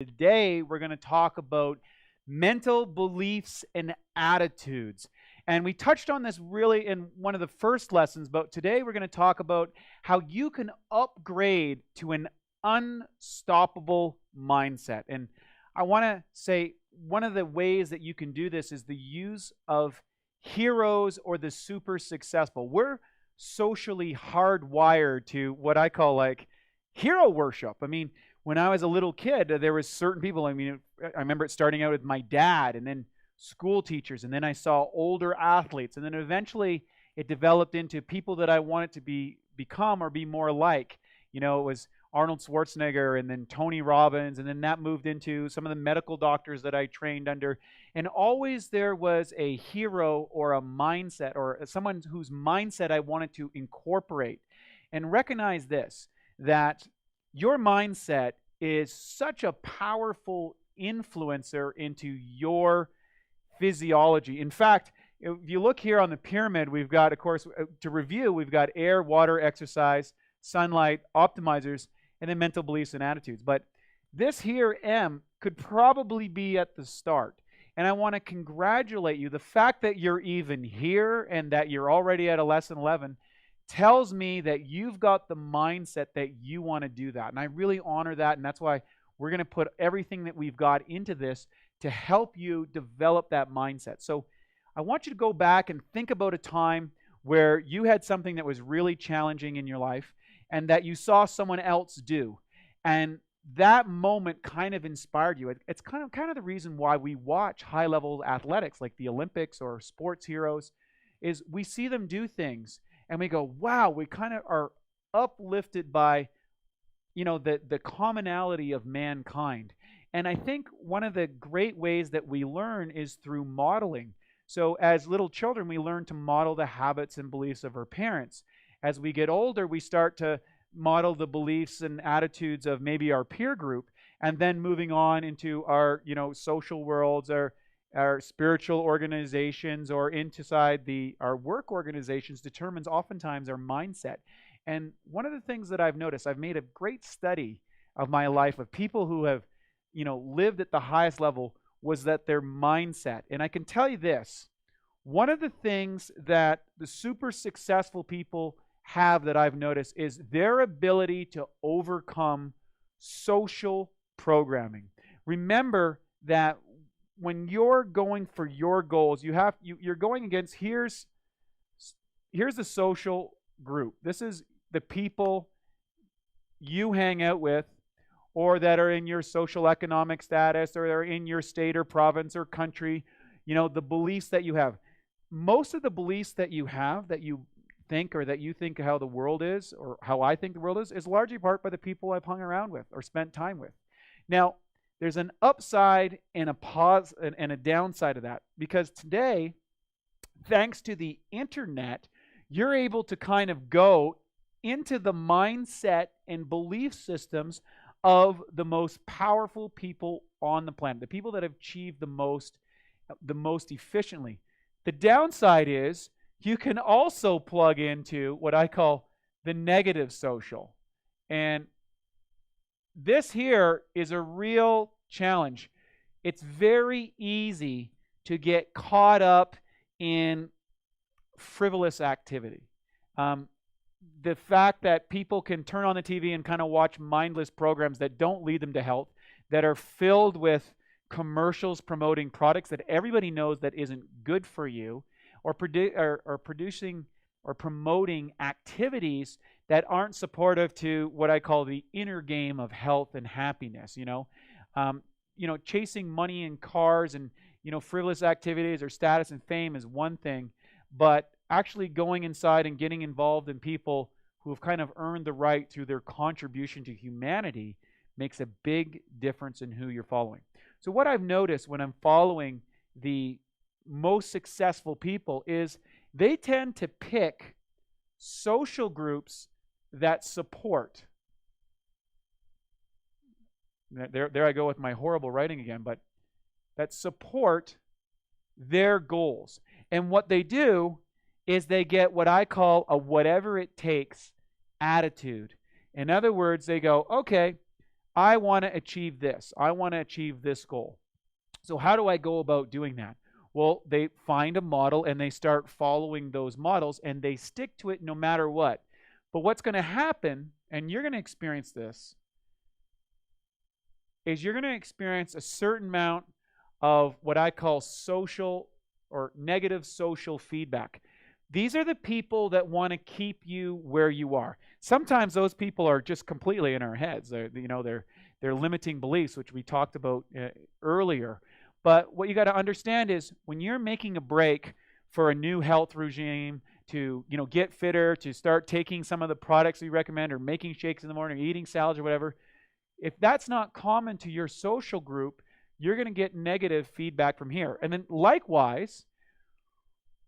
Today, we're going to talk about mental beliefs and attitudes. And we touched on this really in one of the first lessons, but today we're going to talk about how you can upgrade to an unstoppable mindset. And I want to say one of the ways that you can do this is the use of heroes or the super successful. We're socially hardwired to what I call like hero worship. I mean, when I was a little kid, there was certain people. I mean, I remember it starting out with my dad, and then school teachers, and then I saw older athletes, and then eventually it developed into people that I wanted to become or be more like. It was Arnold Schwarzenegger, and then Tony Robbins, and then that moved into some of the medical doctors that I trained under. And always there was a hero or a mindset or someone whose mindset I wanted to incorporate. And recognize this, that your mindset is such a powerful influencer into your physiology. In fact, if you look here on the pyramid, we've got, of course, to review, we've got air, water, exercise, sunlight, optimizers, and then mental beliefs and attitudes. But this here, M, could probably be at the start. And I want to congratulate you. The fact that you're even here and that you're already at a lesson 11 tells me that you've got the mindset that you want to do that. And I really honor that. And that's why we're going to put everything that we've got into this to help you develop that mindset. So I want you to go back and think about a time where you had something that was really challenging in your life and that you saw someone else do. And that moment kind of inspired you. It's kind of the reason why we watch high-level athletics like the Olympics or sports heroes, is we see them do things and we go, wow, we kind of are uplifted by, the commonality of mankind. And I think one of the great ways that we learn is through modeling. So as little children, we learn to model the habits and beliefs of our parents. As we get older, we start to model the beliefs and attitudes of maybe our peer group, and then moving on into our, social worlds, our spiritual organizations, or inside our work organizations, determines oftentimes our mindset. And one of the things that I've noticed, I've made a great study of my life of people who have, lived at the highest level, was that their mindset. And I can tell you this, one of the things that the super successful people have that I've noticed is their ability to overcome social programming. Remember that when you're going for your goals, you're going against, here's the social group. This is the people you hang out with, or that are in your social economic status, or are in your state or province or country. The beliefs that you have. Most of the beliefs that you have, that you think, or that you think how the world is, or how I think the world is largely part by the people I've hung around with or spent time with. Now, there's an upside and a downside of that, because today, thanks to the internet, you're able to kind of go into the mindset and belief systems of the most powerful people on the planet, the people that have achieved the most efficiently. The downside is you can also plug into what I call the negative social. And this here is a real challenge. It's very easy to get caught up in frivolous activity. The fact that people can turn on the TV and kind of watch mindless programs that don't lead them to health, that are filled with commercials promoting products that everybody knows that isn't good for you, or producing or promoting activities that aren't supportive to what I call the inner game of health and happiness. Chasing money and cars and frivolous activities or status and fame is one thing, but actually going inside and getting involved in people who have kind of earned the right through their contribution to humanity makes a big difference in who you're following. So what I've noticed when I'm following the most successful people is they tend to pick social groups that support. There I go with my horrible writing again, but that support their goals. And what they do is they get what I call a whatever it takes attitude. In other words, they go, okay, I want to achieve this. I want to achieve this goal. So how do I go about doing that? Well, they find a model and they start following those models and they stick to it no matter what. But what's going to happen, and you're going to experience this, is you're going to experience a certain amount of what I call social or negative social feedback. These are the people that want to keep you where you are. Sometimes those people are just completely in our heads. They're limiting beliefs, which we talked about earlier. But what you got to understand is when you're making a break for a new health regime to get fitter, to start taking some of the products we recommend, or making shakes in the morning, or eating salads or whatever, if that's not common to your social group, you're going to get negative feedback from here. And then likewise,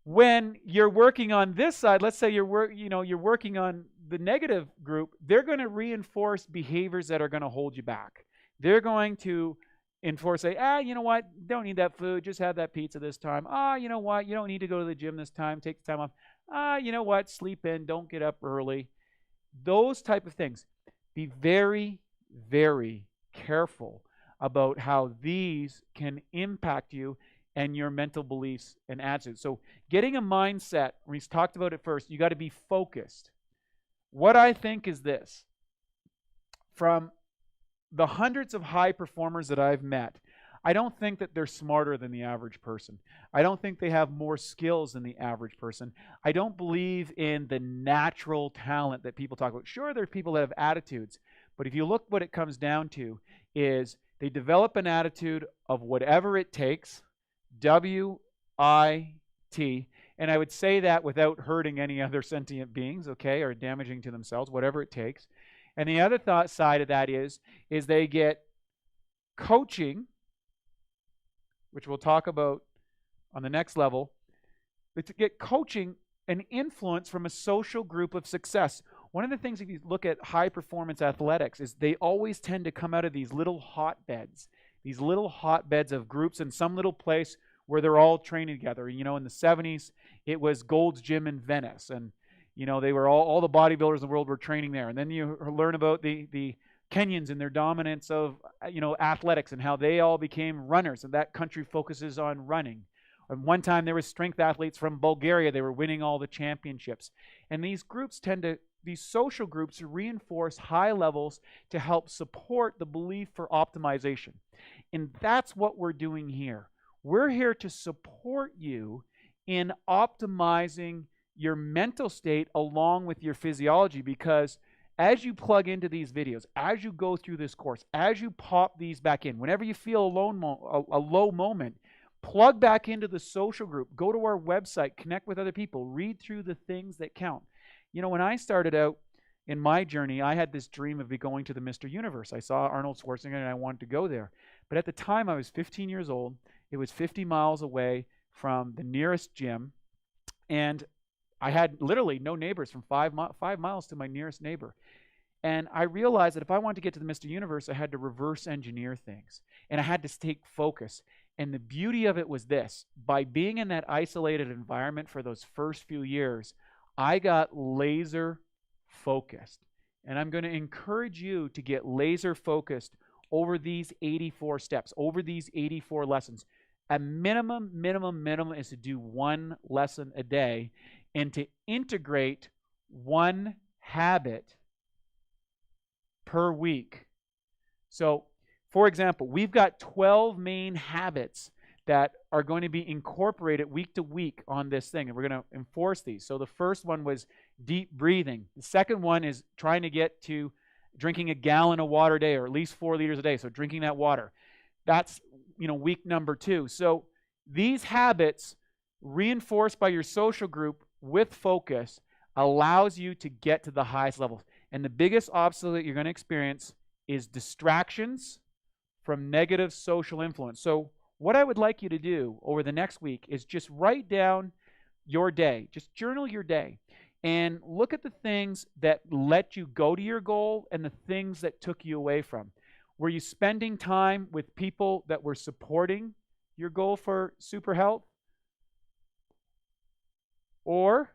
when you're working on this side, let's say you're working on the negative group, they're going to reinforce behaviors that are going to hold you back. They're going to enforce, say, you know what, don't need that food, just have that pizza this time. You know what, you don't need to go to the gym this time, take the time off. You know what, sleep in, don't get up early. Those type of things. Be very, very careful about how these can impact you and your mental beliefs and attitudes. So getting a mindset, we talked about it first, you got to be focused. What I think is this: from the hundreds of high performers that I've met, I don't think that they're smarter than the average person. I don't think they have more skills than the average person. I don't believe in the natural talent that people talk about. Sure, there are people that have attitudes, but if you look, what it comes down to is they develop an attitude of whatever it takes, WIT, and I would say that without hurting any other sentient beings, okay, or damaging to themselves, whatever it takes. And the other side of that is they get coaching, which we'll talk about on the next level, but to get coaching and influence from a social group of success. One of the things, if you look at high performance athletics, is they always tend to come out of these little hotbeds of groups in some little place where they're all training together. In the 70s, it was Gold's Gym in Venice, and they were all the bodybuilders in the world were training there. And then you learn about the Kenyans and their dominance of athletics and how they all became runners, and that country focuses on running. And one time there were strength athletes from Bulgaria. They were winning all the championships. And these social groups reinforce high levels to help support the belief for optimization. And that's what we're doing here. We're here to support you in optimizing your mental state along with your physiology, because as you plug into these videos, as you go through this course, as you pop these back in, whenever you feel a low moment, plug back into the social group, go to our website, connect with other people, read through the things that count. When I started out in my journey, I had this dream of going to the Mr. Universe. I saw Arnold Schwarzenegger and I wanted to go there. But at the time, I was 15 years old. It was 50 miles away from the nearest gym, and I had literally no neighbors from 5 miles to my nearest neighbor. And I realized that if I wanted to get to the Mr. Universe, I had to reverse engineer things. And I had to take focus. And the beauty of it was this: by being in that isolated environment for those first few years, I got laser focused. And I'm going to encourage you to get laser focused over these 84 steps, over these 84 lessons. A minimum is to do one lesson a day and to integrate one habit per week. So, for example, we've got 12 main habits that are going to be incorporated week to week on this thing, and we're going to enforce these. So the first one was deep breathing. The second one is trying to get to drinking a gallon of water a day, or at least 4 liters a day, so drinking that water. That's, week number 2. So these habits, reinforced by your social group with focus, allows you to get to the highest levels. And the biggest obstacle that you're going to experience is distractions from negative social influence. So what I would like you to do over the next week is just write down your day. Just journal your day and look at the things that let you go to your goal and the things that took you away from. Were you spending time with people that were supporting your goal for super health? Or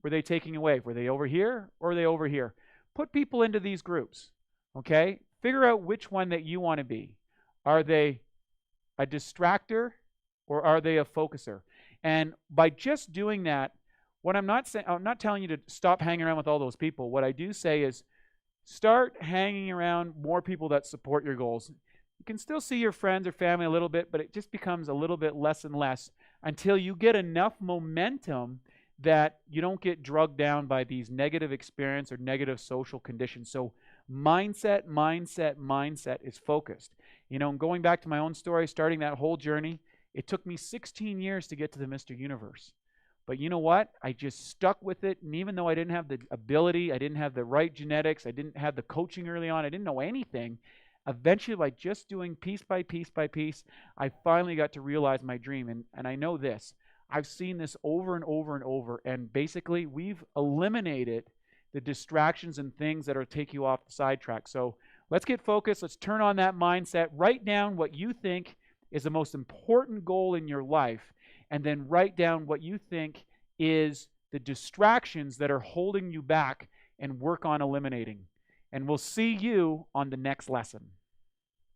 were they taking away? Were they over here or were they over here? Put people into these groups, okay? Figure out which one that you want to be. Are they a distractor or are they a focuser? And by just doing that, what I'm not saying, I'm not telling you to stop hanging around with all those people. What I do say is start hanging around more people that support your goals. You can still see your friends or family a little bit, but it just becomes a little bit less and less until you get enough momentum that you don't get drugged down by these negative experience or negative social conditions. So mindset, mindset, mindset is focused. And going back to my own story, starting that whole journey, it took me 16 years to get to the Mr. Universe. But you know what? I just stuck with it. And even though I didn't have the ability, I didn't have the right genetics, I didn't have the coaching early on, I didn't know anything. Eventually, by just doing piece by piece by piece, I finally got to realize my dream. And I know this. I've seen this over and over and over. And basically, we've eliminated the distractions and things that are take you off the sidetrack. So let's get focused. Let's turn on that mindset. Write down what you think is the most important goal in your life. And then write down what you think is the distractions that are holding you back and work on eliminating. And we'll see you on the next lesson.